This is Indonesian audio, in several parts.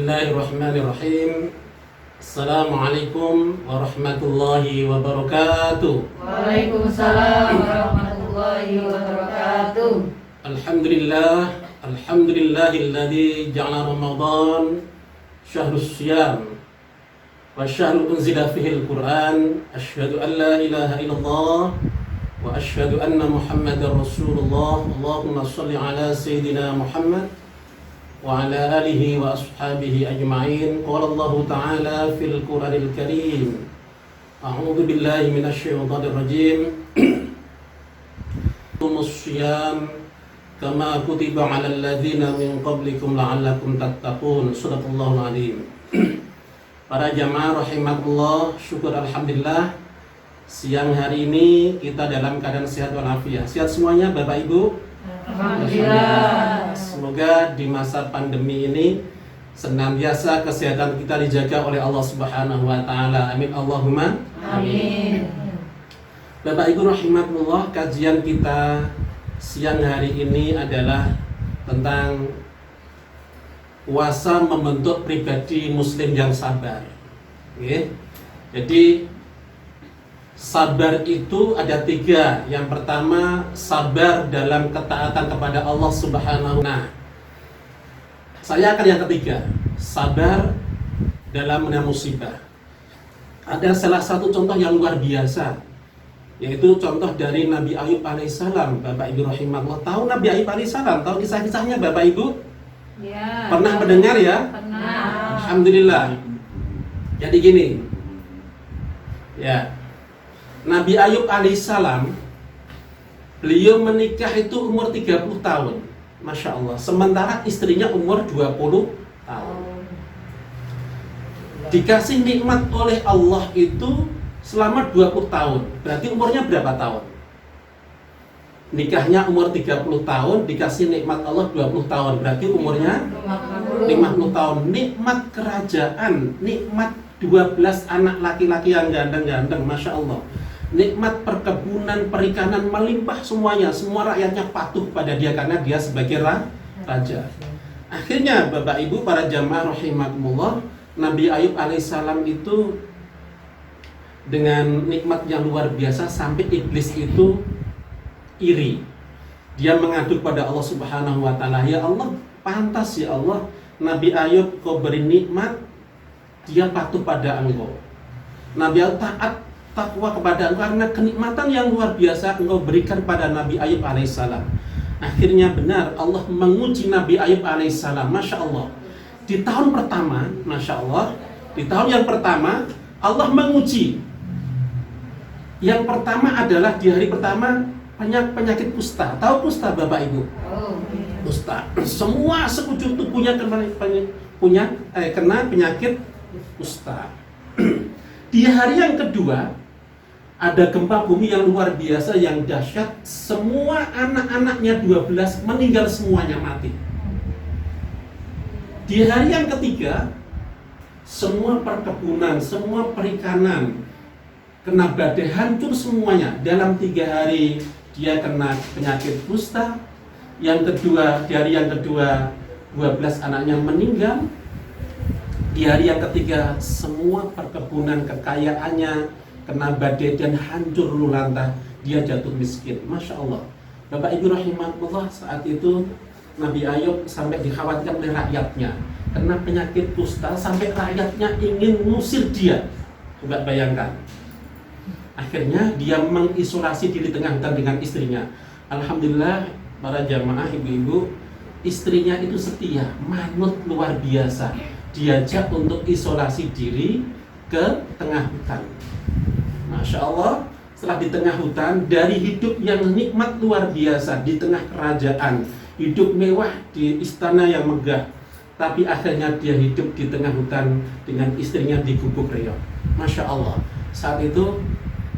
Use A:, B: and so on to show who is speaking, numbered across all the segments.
A: Bismillahirrahmanirrahim. Assalamualaikum warahmatullahi wabarakatuh.
B: Waalaikumsalam warahmatullahi wabarakatuh.
A: Alhamdulillahilladzi ja'ala Ramadan syahrus syiyam wa syahrul unzila fihil Qur'an. Asyhadu an la ilaha illallah wa asyhadu anna Muhammadar Rasulullah. Allahumma shalli ala sayyidina Muhammad wa ala alihi wa ashabihi ajma'in. Qala Allah Ta'ala fil Qur'anil Karim. A'udzu billahi minasy syaithanir rajim. Syiyam kama kutiba 'alal ladzina min qablikum la'allakum tattaqun. Shadaqallahul 'azim. Para jamaah rahimakumullah, syukur alhamdulillah siang hari ini kita dalam keadaan sehat walafiat. Sehat semuanya Bapak Ibu?
B: Alhamdulillah.
A: Semoga di masa pandemi ini senantiasa kesehatan kita dijaga oleh Allah Subhanahu wa taala. Amin Allahumma
B: Amin.
A: Bapak Ibu rahimakumullah, kajian kita siang hari ini adalah tentang puasa membentuk pribadi muslim yang sabar. Oke. Jadi sabar itu ada tiga. Yang pertama, sabar dalam ketaatan kepada Allah Subhanahu. Nah, saya akan yang ketiga, sabar dalam menerima musibah. Ada salah satu contoh yang luar biasa, yaitu contoh dari Nabi Ayub alaihissalam. Bapak Ibu rahimahullah, tahu Nabi Ayub alaihissalam? Tahu kisah-kisahnya Bapak Ibu?
B: Ya.
A: Pernah mendengar ya?
B: Pernah.
A: Alhamdulillah. Jadi gini, ya, Nabi Ayub alaihissalam, beliau menikah itu umur 30 tahun. Masya Allah. Sementara istrinya umur 20 tahun. Dikasih nikmat oleh Allah itu selama 20 tahun. Berarti umurnya berapa tahun? Nikahnya umur 30 tahun, dikasih nikmat Allah 20 tahun. Berarti umurnya 50 tahun. Nikmat kerajaan, nikmat 12 anak laki-laki yang ganteng-ganteng. Masya Allah. Nikmat perkebunan, perikanan melimpah semuanya. Semua rakyatnya patuh pada dia karena dia sebagai raja. Akhirnya Bapak Ibu para jamaah rahimakumullah, Nabi Ayub alaihissalam itu dengan nikmat yang luar biasa sampai iblis itu iri. Dia mengadu pada Allah Subhanahu wa taala, "Ya Allah, pantas ya Allah, Nabi Ayub kau beri nikmat, dia patuh pada Engkau. Nabi Ayub taat takwa kepada Engkau karena kenikmatan yang luar biasa Engkau berikan pada Nabi Ayub alaihissalam." Akhirnya benar Allah menguji Nabi Ayub alaihissalam. Masya Allah. Di tahun pertama, Masya Allah, di tahun yang pertama Allah menguji. Yang pertama adalah di hari pertama penyakit kusta. Tahu kusta Bapak Ibu? Kusta. Semua sekujur tubuhnya kena penyakit kusta. Di hari yang kedua ada gempa bumi yang luar biasa yang dahsyat. Semua anak-anaknya 12 meninggal, semuanya mati. Di hari yang ketiga semua perkebunan, semua perikanan kena badai, hancur semuanya. Dalam 3 hari dia kena penyakit kusta. Yang kedua, di hari yang kedua 12 anaknya meninggal. Di hari yang ketiga semua perkebunan, kekayaannya kena badai dan hancur lulantah. Dia jatuh miskin. Masya Allah. Bapak Ibu rahimahullah, saat itu Nabi Ayub sampai dikhawatirkan oleh rakyatnya kena penyakit kusta sampai rakyatnya ingin ngusir dia. Coba bayangkan. Akhirnya dia mengisolasi diri tengah hutan dengan istrinya. Alhamdulillah para jamaah ibu-ibu, istrinya itu setia, manut luar biasa. Diajak untuk isolasi diri ke tengah hutan. Masya Allah, setelah di tengah hutan, dari hidup yang nikmat luar biasa di tengah kerajaan, hidup mewah di istana yang megah, tapi akhirnya dia hidup di tengah hutan dengan istrinya di gubuk reog. Masya Allah. Saat itu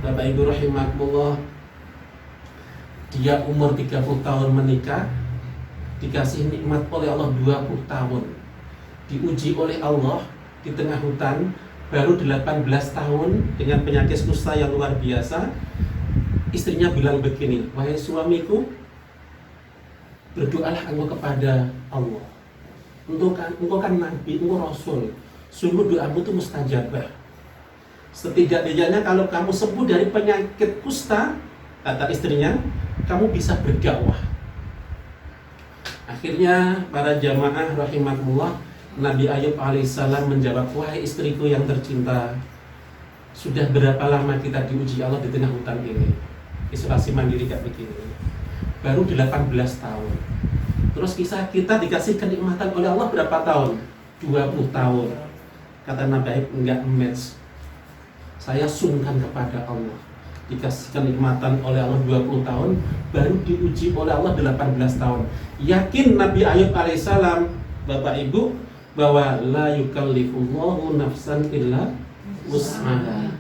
A: Bapak Ibu rahimakumullah, dia umur 30 tahun menikah, dikasih nikmat oleh Allah 20 tahun, diuji oleh Allah di tengah hutan, baru 18 tahun dengan penyakit kusta yang luar biasa. Istrinya bilang begini, "Wahai suamiku, berdoalah engkau kepada Allah. engkau kan nabi, engkau rasul. Sungguh doamu itu mustajabah. Setidaknya kalau kamu sembuh dari penyakit kusta, kata istrinya, kamu bisa berdakwah. Akhirnya para jamaah rahimakumullah, Nabi Ayub alaihissalam menjawab, wahai istriku yang tercinta, sudah berapa lama kita diuji Allah di tengah hutan ini? Isolasi mandiri kayak begini. Baru 18 tahun. Terus kisah kita dikasih kenikmatan oleh Allah berapa tahun? 20 tahun. Kata Nabi Ayub, enggak match. Saya sungkan kepada Allah. Dikasih kenikmatan oleh Allah 20 tahun, baru diuji oleh Allah 18 tahun. Yakin Nabi Ayub alaihissalam, Bapak Ibu, bahwa la yukallifullahu nafsan illa wus'aha.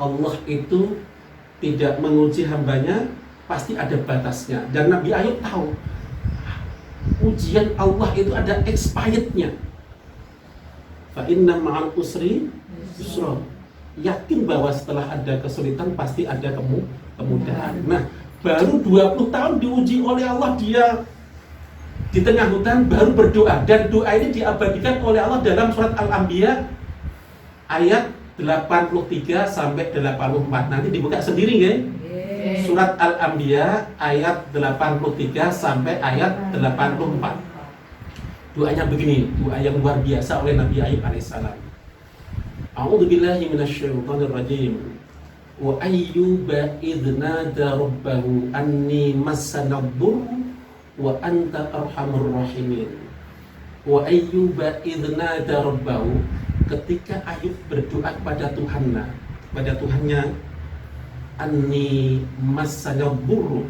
A: Allah itu tidak menguji hambanya, pasti ada batasnya. Dan Nabi Ayub tahu ujian Allah itu ada expirednya. Fa inna ma'al usri yusra. Yakin bahwa setelah ada kesulitan pasti ada kemudahan. Nah, baru 20 tahun diuji oleh Allah, dia di tengah hutan baru berdoa, dan doa ini diabadikan oleh Allah dalam surat Al-Anbiya ayat 83 sampai 84. Nanti dibuka sendiri ya. Surat Al-Anbiya ayat 83 sampai ayat 84. Doanya begini, doa yang luar biasa oleh Nabi Ayub alaihissalam. A'udzubillahi minasyaitonir rajim. Wa ayyuba idz nada rabbahu anni massanad-durr wa anta arhamur rahimin. Wa ayyuba idz nada rabbahu, ketika Ayub berdoa kepada Tuhannya, anni massanad-durr,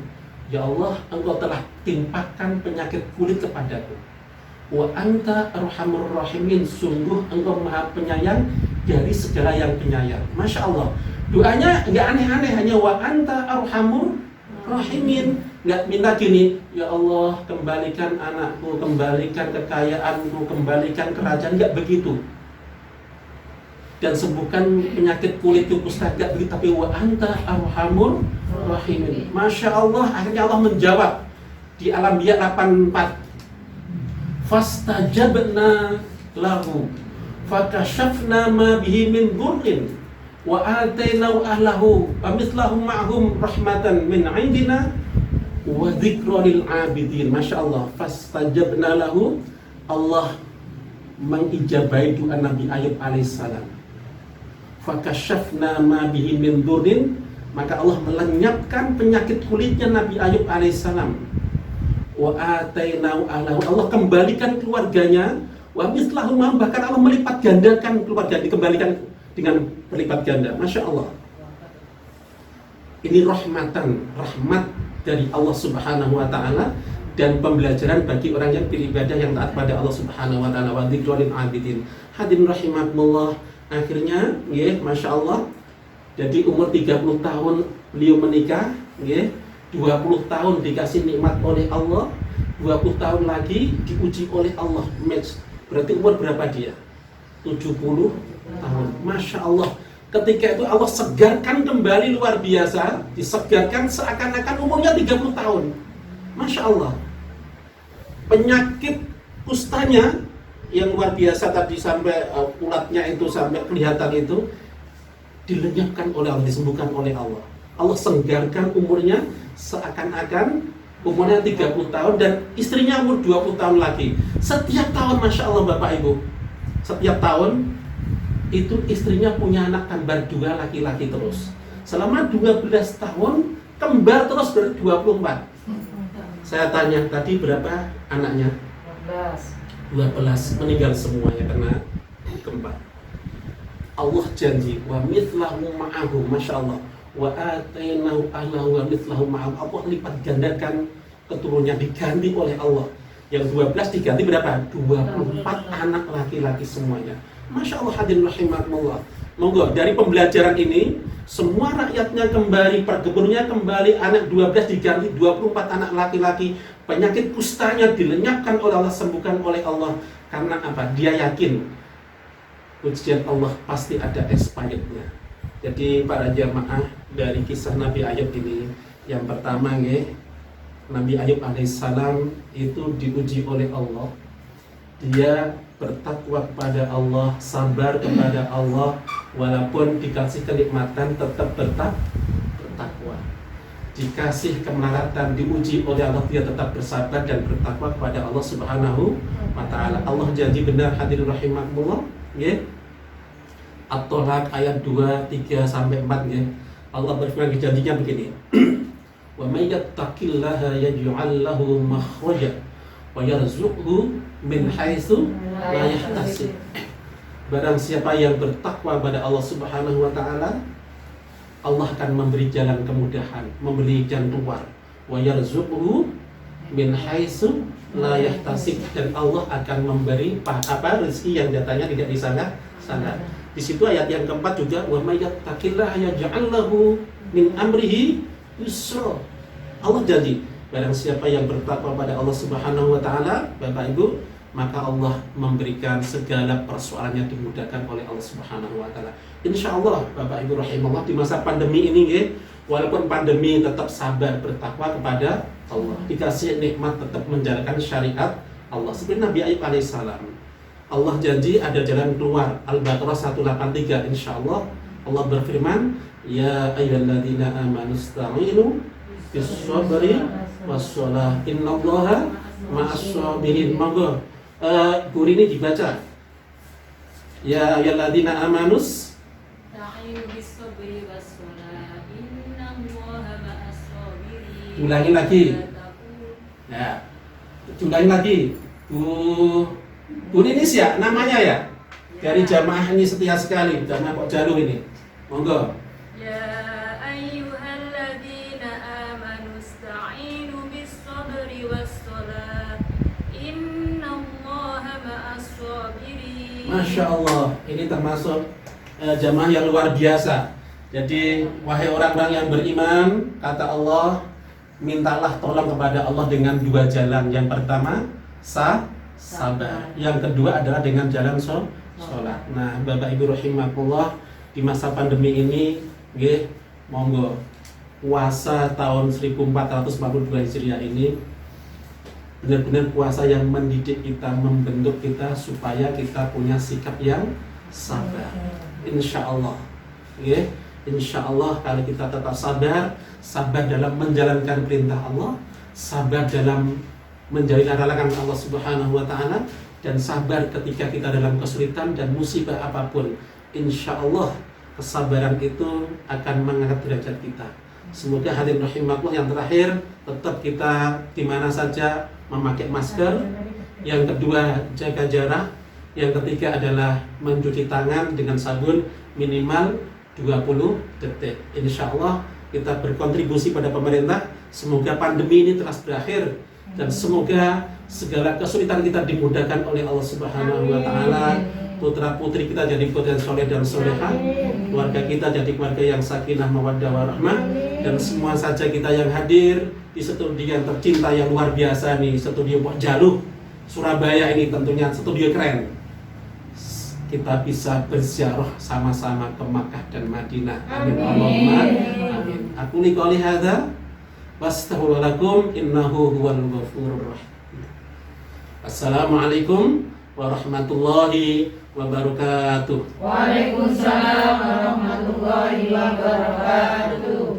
A: ya Allah, engkau telah timpakan penyakit kulit kepadaku. Wa anta arhamur rahimin, sungguh engkau maha penyayang dari segala yang penyayang. Masya Allah, doanya nggak aneh-aneh, hanya wa anta arhamur rahimin. Nggak minta gini, ya Allah kembalikan anakku, kembalikan kekayaanku, kembalikan kerajaan, nggak begitu. Dan sembuhkan penyakit kulitku, Ustaz, nggak begitu, tapi wa anta arhamur rahimin. Masya Allah, akhirnya Allah menjawab di Al-Anbiya 84. Fastajabna lahu fakashafna ma bihi min dhurrin wa atainahu ahlahu wa mithlahum ma'hum rahmatan min 'indina wa dzikra lil 'abidin. Masya Allah, fastajabna lahu, Allah mengijabahi doa Nabi Ayub alaihissalam. Fakashafna ma bihi min dhurrin, maka Allah melenyapkan penyakit kulitnya Nabi Ayub alaihissalam. Wa atainahu ahlahu, Allah kembalikan keluarganya. Wa mithlahum, bahkan Allah melipat gandakan keluarga, dikembalikan dengan berlipat ganda. Masya Allah, ini rahmat dari Allah Subhanahu wa ta'ala, dan pembelajaran bagi orang yang beribadah, yang taat pada Allah Subhanahu wa ta'ala. Wa dzikrul abidin. Hadirin rahimakumullah, akhirnya ya, Masya Allah, jadi umur 30 tahun beliau menikah ya, 20 tahun dikasih nikmat oleh Allah, 20 tahun lagi diuji oleh Allah, match. Berarti umur berapa dia? 70 tahun. Masya Allah, ketika itu Allah segarkan kembali, luar biasa, disegarkan seakan-akan umurnya 30 tahun. Masya Allah, penyakit kustanya yang luar biasa tadi, sampai ulatnya itu sampai kelihatan itu, dilenyapkan oleh Allah, disembuhkan oleh Allah. Allah segarkan umurnya seakan-akan umurnya 30 tahun, dan istrinya umur 20 tahun lagi. Setiap tahun, Masya Allah Bapak Ibu, setiap tahun itu istrinya punya anak kembar 2 laki-laki terus. Selama 12 tahun kembar terus, berarti 24. Saya tanya tadi berapa anaknya? 12. Meninggal semuanya karena kembar. Allah janji, wa mithlahu ma'ahu, Masya Allah, wa atainahu ahlahu wa mithlahu ma'ahu. Allah lipat gandakan keturunannya, diganti oleh Allah. Yang 12 diganti berapa? 24 anak laki-laki semuanya. Masya Allah, hadirin rahimakumullah. Monggo dari pembelajaran ini, semua rakyatnya kembali, perkebunnya kembali, anak 12 diganti 24 anak laki-laki. Penyakit kustanya dilenyapkan oleh Allah, sembuhkan oleh Allah. Karena apa? Dia yakin ujian Allah pasti ada expirednya. Jadi para jamaah, dari kisah Nabi Ayub ini, yang pertama Nabi Ayub alaihissalam itu diuji oleh Allah dia bertakwa kepada Allah, sabar kepada Allah, walaupun dikasih kenikmatan tetap bertakwa. Dikasih kemelaratan, diuji oleh Allah, dia tetap bersabar dan bertakwa kepada Allah Subhanahu wa Ta'ala. Allah janji benar, hadirin rahimakumullah, ya. At-Tolak ayat 2, 3 sampai 4, ya. Allah berfirman, janjinya begini. Wa may yattaqillaha yaj'al lahu makhraja wa yarzuqhu min haitsu la yahtasib. Barang siapa yang bertakwa pada Allah Subhanahu wa Ta'ala, Allah akan memberi jalan kemudahan, memberi jalan keluar. Wa yarzuqhu min haitsu la yahtasib, dan Allah akan memberi rezeki yang datanya tidak disangka-sangka. Di situ ayat yang keempat juga, wa may yattaqillaha yaj'al lahu min amrihi yusra. Allah janji, barang siapa yang bertakwa pada Allah Subhanahu wa Ta'ala, Bapak Ibu, maka Allah memberikan segala persoalannya dimudahkan oleh Allah Subhanahu wa Ta'ala. Insya Allah, Bapak Ibu rahimahullah, di masa pandemi ini, ya, walaupun pandemi tetap sabar bertakwa kepada Allah, dikasih nikmat tetap menjalankan syariat Allah. Seperti Nabi Ayub alaihissalam, Allah janji ada jalan keluar. Al-Baqarah 183, insya Allah Allah berfirman, ya ayyuhalladzina amanu ista'inu bis-sabri was-shalah innallaha ma'as-sabirin. Monggo guru ini dibaca. Ya ayyuhalladzina amanus
B: Ta'inu bis-sabri was-shalah innallaha ma'as-sabirin.
A: Ulangi lagi. Ya. Ulangi lagi. Bu Ninis ya namanya ya? Dari jamaah ini setia sekali, jamaah kok Jaluh ini. Monggo.
B: Ya ayyuhalladzina amanu ista'inu bis-sabri was-shalah innallaha ma'as-sabirin.
A: Masya Allah, ini termasuk jamaah yang luar biasa. Jadi, wahai orang-orang yang beriman, kata Allah, mintalah tolong kepada Allah dengan dua jalan. Yang pertama, sabar. Yang kedua adalah dengan jalan sholat. Nah, Bapak Ibu rahimakumullah, di masa pandemi ini, nggih, monggo puasa tahun 1442 Hijriah ini benar-benar puasa yang mendidik kita, membentuk kita supaya kita punya sikap yang sabar. Insya Allah, nggih, insya Allah kalau kita tetap sabar dalam menjalankan perintah Allah, sabar dalam menjauhi larangan Allah Subhanahu wa Ta'ala, dan sabar ketika kita dalam kesulitan dan musibah apapun. Insya Allah kesabaran itu akan mengangkat derajat kita. Semoga hadirin rahimakumullah, yang terakhir tetap kita di mana saja memakai masker. Yang kedua, jaga jarak. Yang ketiga adalah mencuci tangan dengan sabun minimal 20 detik. Insya Allah kita berkontribusi pada pemerintah. Semoga pandemi ini terus berakhir, dan semoga segala kesulitan kita dimudahkan oleh Allah Subhanahu wa Ta'ala. Putra putri kita jadi putra yang soleh dan solehah, keluarga kita jadi keluarga yang sakinah mawaddah warahmah, dan semua saja kita yang hadir di studio yang tercinta yang luar biasa nih, studio Pok Jaluh Surabaya ini, tentunya studio keren. Kita bisa berziarah sama-sama ke Makkah dan Madinah. Amin Allahumma amin. Aku liqouli hadza wastaghfirullakum innahu huwal ghafurur rahim. Assalamualaikum warahmatullahi wabarakatuh.
B: Waalaikumsalam warahmatullahi wabarakatuh.